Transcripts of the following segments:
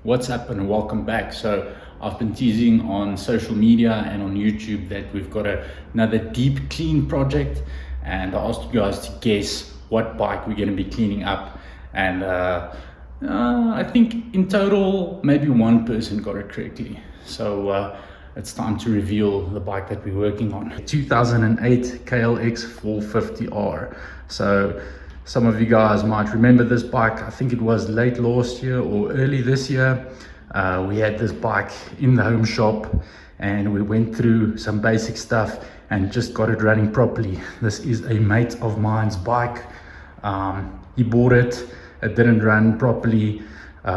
What's up and welcome back. So I've been teasing on social media and on YouTube that we've got another deep clean project, and I asked you guys to guess what bike we're going to be cleaning up, and I think in total maybe one person got it correctly. So it's time to reveal the bike that we're working on. 2008 KLX450R. So some of you guys might remember this bike. I think it was late last year or early this year. We had this bike in the home shop and we went through some basic stuff and just got it running properly. This is a mate of mine's bike. He bought it, it didn't run properly.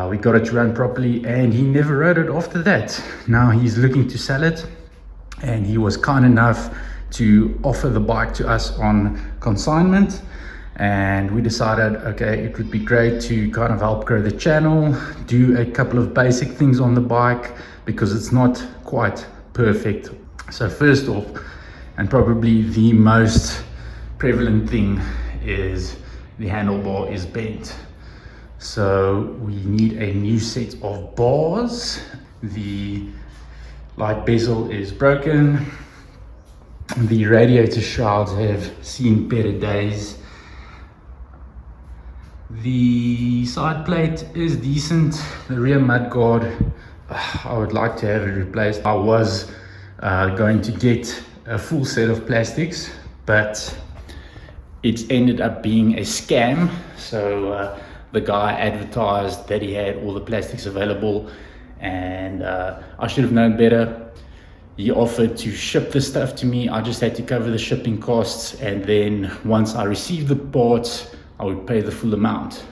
We got it to run properly and he never rode it after that. Now he's looking to sell it, and he was kind enough to offer the bike to us on consignment. And we decided, okay, it would be great to kind of help grow the channel, do a couple of basic things on the bike because it's not quite perfect. So first off, and probably the most prevalent thing, is the handlebar is bent. So we need a new set of bars. The light bezel is broken. The radiator shrouds have seen better days. The side plate is decent. The rear mudguard, I would like to have it replaced. I was going to get a full set of plastics, but it ended up being a scam. So the guy advertised that he had all the plastics available, and I should have known better. He offered to ship the stuff to me. I just had to cover the shipping costs, and then once I received the parts, I would pay the full amount.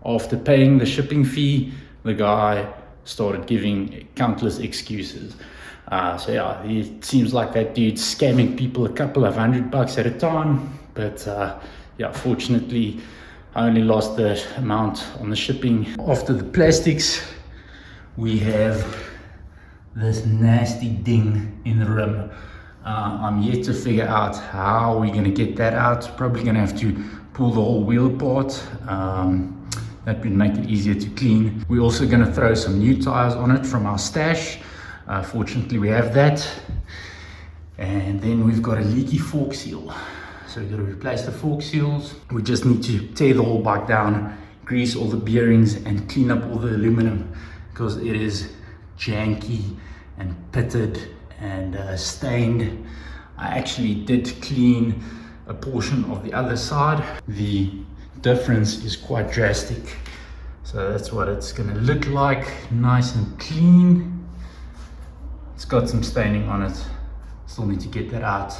After paying the shipping fee, the guy started giving countless excuses. So yeah, it seems like that dude's scamming people a couple of $100 at a time. But yeah, fortunately, I only lost the amount on the shipping. After the plastics, we have this nasty ding in the rim. I'm yet to figure out how we're gonna get that out. Probably gonna have to pull the whole wheel apart. That would make it easier to clean. We're also gonna throw some new tires on it from our stash. Fortunately, we have that. And then we've got a leaky fork seal. So we've got to replace the fork seals. We just need to tear the whole bike down, grease all the bearings and clean up all the aluminum because it is janky and pitted and stained. I actually did clean a portion of the other side. The difference is quite drastic. So that's what it's gonna look like, nice and clean. It's got some staining on it. Still need to get that out.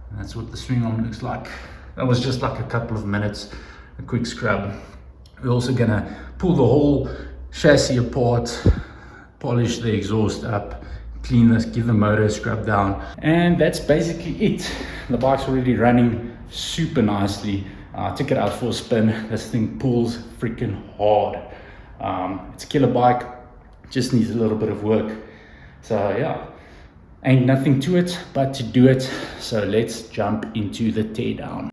And that's what the swing arm looks like. That was just like a couple of minutes, a quick scrub. We're also gonna pull the whole chassis apart, polish the exhaust up, clean this, give the motor a scrub down, and that's basically it. The bike's already running super nicely. I took it out for a spin. This thing pulls freaking hard. It's a killer bike, just needs a little bit of work. So yeah, ain't nothing to it but to do it. So let's jump into the teardown.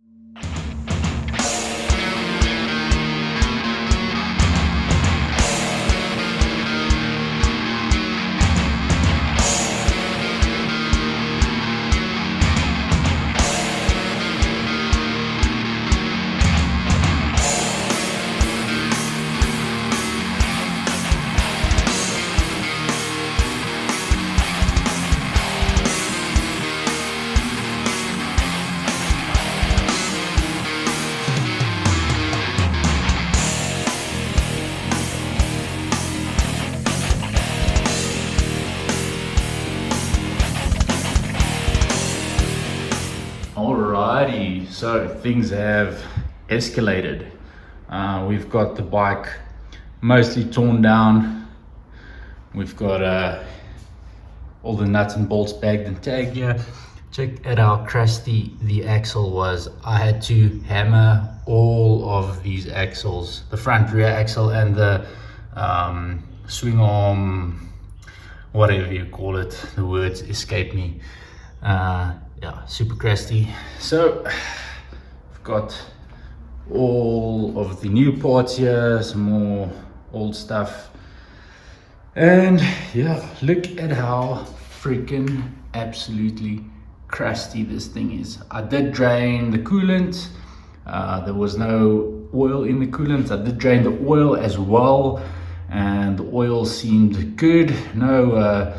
Alrighty, so things have escalated. We've got the bike mostly torn down. We've got all the nuts and bolts bagged and tagged here. Check out how crusty the axle was. I had to hammer all of these axles, the front rear axle and the swing arm, whatever you call it, the words escape me. Yeah, super crusty. So I've got all of the new parts here, some more old stuff. And yeah, look at how freaking absolutely crusty this thing is. I did drain the coolant. There was no oil in the coolant. I did drain the oil as well, and the oil seemed good. No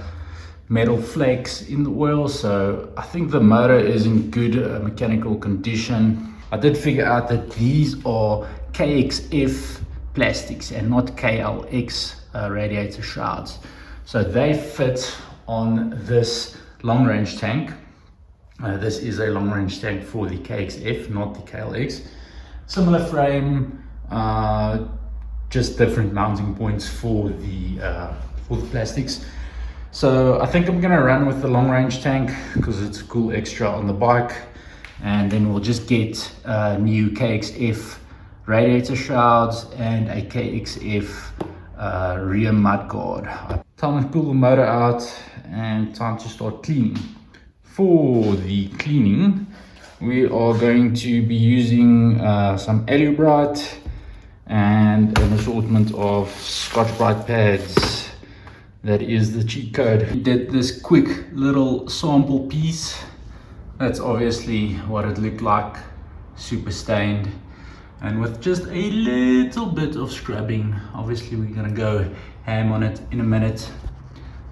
metal flakes in the oil, so I think the motor is in good mechanical condition. I did figure out that these are KXF plastics and not KLX radiator shrouds, so they fit on this long range tank. This is a long range tank for the KXF, not the KLX. Similar frame, just different mounting points for the plastics. So I think I'm gonna run with the long range tank because it's a cool extra on the bike, and then we'll just get new KXF radiator shrouds and a KXF rear mudguard. Time to pull the motor out and time to start cleaning. For the cleaning, we are going to be using some Alubrite and an assortment of Scotch-Brite pads. That is the cheat code. We did this quick little sample piece. That's obviously what it looked like, super stained. And with just a little bit of scrubbing, obviously we're gonna go ham on it in a minute.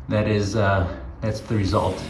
That's the result.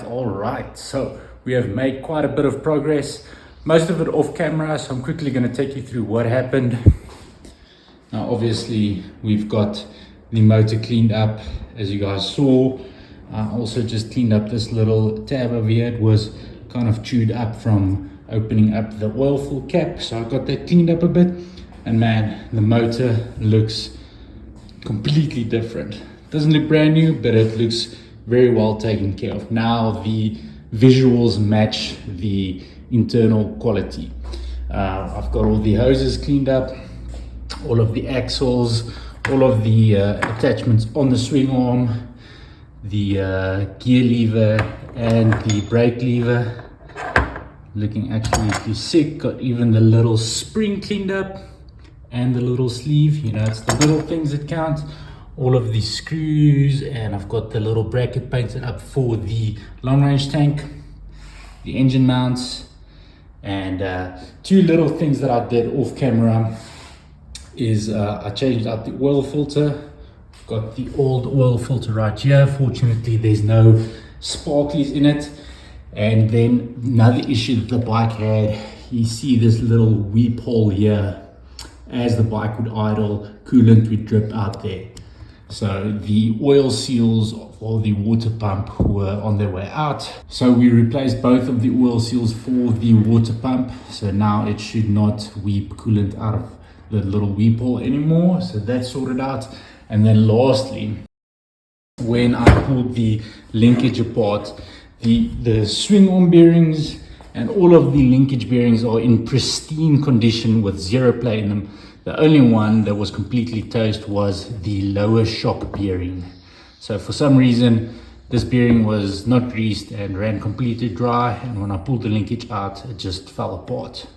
All right, so we have made quite a bit of progress, most of it off camera, so I'm quickly going to take you through what happened. Now obviously we've got the motor cleaned up, as you guys saw. I also just cleaned up this little tab over here. It was kind of chewed up from opening up the oil fill cap, so I got that cleaned up a bit, and man, the motor looks completely different. Doesn't look brand new, but it looks very well taken care of. Now the visuals match the internal quality. I've got all the hoses cleaned up, all of the axles, all of the attachments on the swing arm, the gear lever and the brake lever. Looking absolutely sick. Got even the little spring cleaned up and the little sleeve. You know, it's the little things that count. All of the screws, and I've got the little bracket painted up for the long range tank, the engine mounts, and two little things that I did off camera is I changed out the oil filter. I've got the old oil filter right here. Fortunately there's no sparklies in it. And then another issue that the bike had, you see this little weep hole here. As the bike would idle, coolant would drip out there. So the oil seals for the water pump were on their way out. So we replaced both of the oil seals for the water pump. So now it should not weep coolant out of the little weep hole anymore. So that's sorted out. And then lastly, when I pulled the linkage apart, the swing arm bearings and all of the linkage bearings are in pristine condition with zero play in them. The only one that was completely toast was the lower shock bearing. So for some reason, this bearing was not greased and ran completely dry, and when I pulled the linkage out, it just fell apart.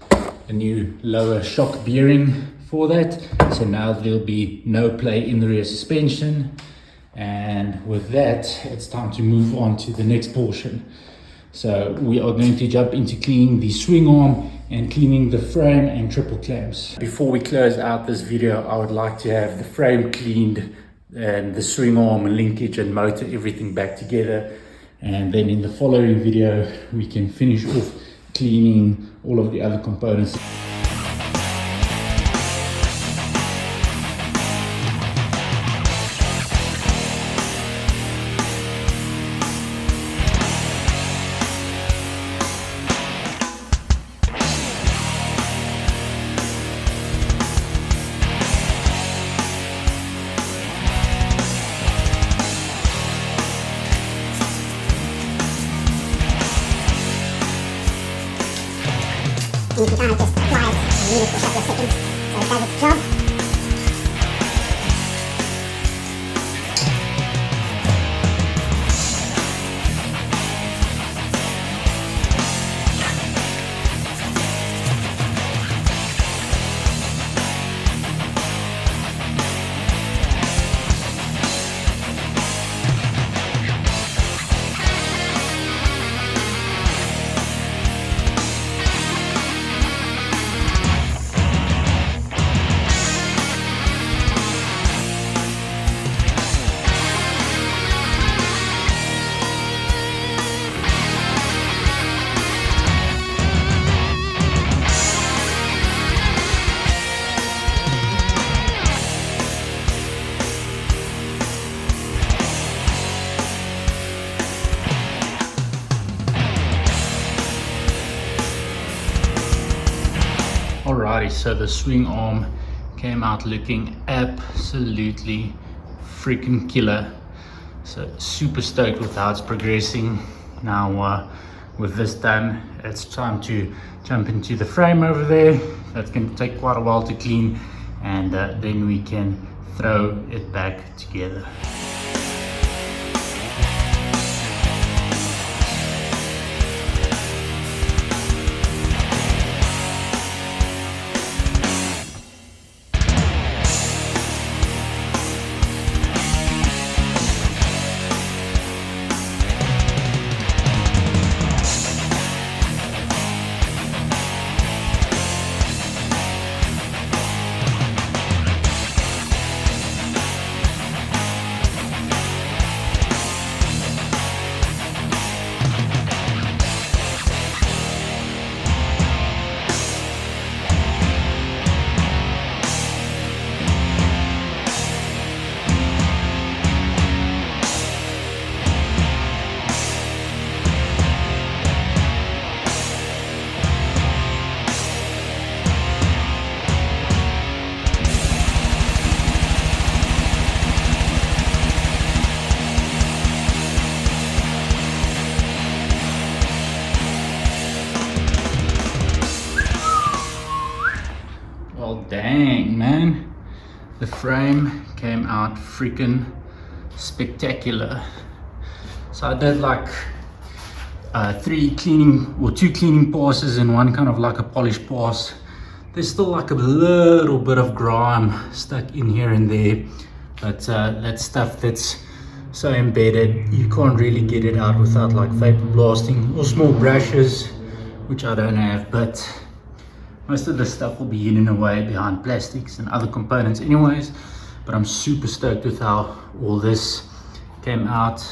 A new lower shock bearing for that. So now there'll be no play in the rear suspension. And with that, it's time to move on to the next portion. So we are going to jump into cleaning the swing arm and cleaning the frame and triple clamps. Before we close out this video, I would like to have the frame cleaned and the swing arm and linkage and motor, everything back together. And then in the following video, we can finish off cleaning all of the other components. You can kind of just apply it and leave it for a couple of seconds so it does its job. Alrighty, so the swing arm came out looking absolutely freaking killer. So super stoked with how it's progressing. Now with this done, it's time to jump into the frame over there. That's going to take quite a while to clean, and then we can throw it back together. Dang, man, the frame came out freaking spectacular. So I did like two cleaning passes and one kind of like a polish pass. There's still like a little bit of grime stuck in here and there, but that stuff that's so embedded, you can't really get it out without like vapor blasting or small brushes, which I don't have. But most of the stuff will be hidden away behind plastics and other components anyways. But I'm super stoked with how all this came out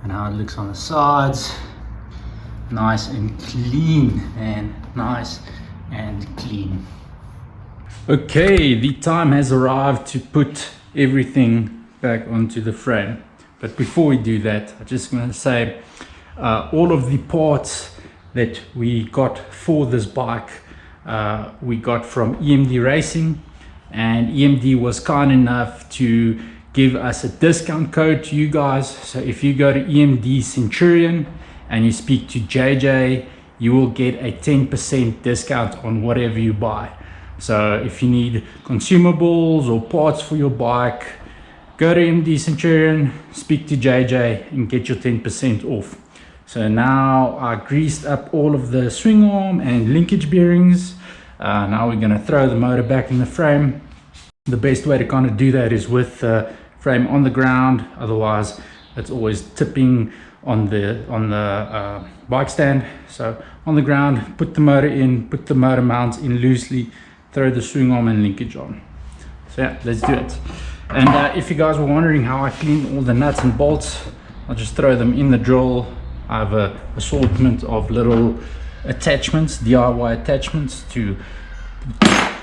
and how it looks on the sides. Nice and clean, man. Nice and clean. Okay, the time has arrived to put everything back onto the frame. But before we do that, I just want to say all of the parts that we got for this bike we got from EMD Racing, and EMD was kind enough to give us a discount code to you guys. So if you go to EMD Centurion and you speak to JJ, you will get a 10% discount on whatever you buy. So if you need consumables or parts for your bike, go to EMD Centurion, speak to JJ and get your 10% off. So now I greased up all of the swing arm and linkage bearings. Now we're going to throw the motor back in the frame. The best way to kind of do that is with the frame on the ground, otherwise it's always tipping on the bike stand. So on the ground, put the motor in, put the motor mount in loosely, throw the swing arm and linkage on. So yeah, let's do it. And if you guys were wondering how I clean all the nuts and bolts, I'll just throw them in the drill. I have a assortment of little attachments, DIY attachments to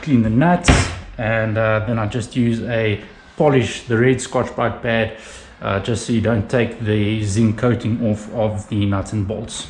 clean the nuts, and then I just use a polish the red Scotch-Brite pad just so you don't take the zinc coating off of the nuts and bolts.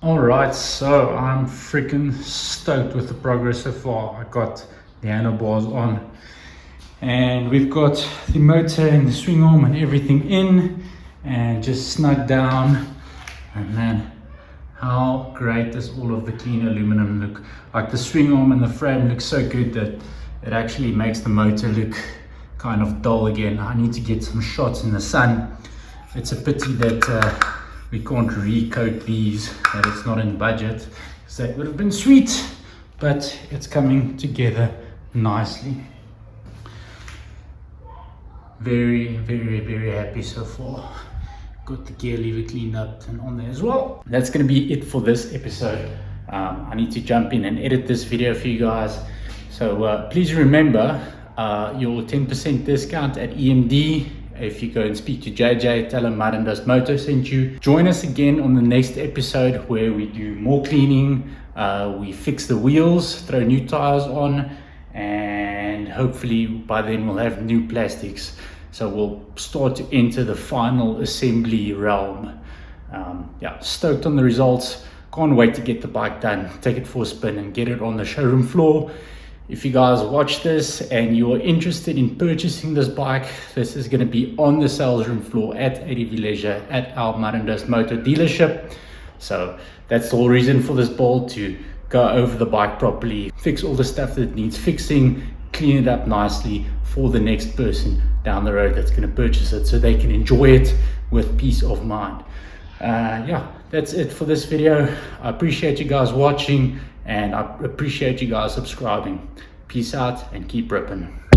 Alright, so I'm freaking stoked with the progress so far. I got the handlebars on and we've got the motor and the swing arm and everything in and just snug down. And man, how great does all of the clean aluminum look. Like the swing arm and the frame look so good that it actually makes the motor look kind of dull again. I need to get some shots in the sun. It's a pity that we can't recoat these, that it's not in budget, because that would have been sweet, but it's coming together nicely. Very, very, very happy so far. Got the gear lever cleaned up and on there as well. That's going to be it for this episode. I need to jump in and edit this video for you guys. So please remember your 10% discount at EMD. If you go and speak to JJ, tell him Mud and Dust Moto sent you. Join us again on the next episode where we do more cleaning. We fix the wheels, throw new tires on, and hopefully by then we'll have new plastics. So we'll start to enter the final assembly realm. Yeah, stoked on the results. Can't wait to get the bike done, take it for a spin and get it on the showroom floor. If you guys watch this and you're interested in purchasing this bike, this is going to be on the sales room floor at ADV Leisure at our Mud and Dust Moto dealership. So that's the whole reason for this build, to go over the bike properly, fix all the stuff that needs fixing, clean it up nicely for the next person down the road that's going to purchase it so they can enjoy it with peace of mind. Yeah, that's it for this video. I appreciate you guys watching and I appreciate you guys subscribing. Peace out and keep ripping.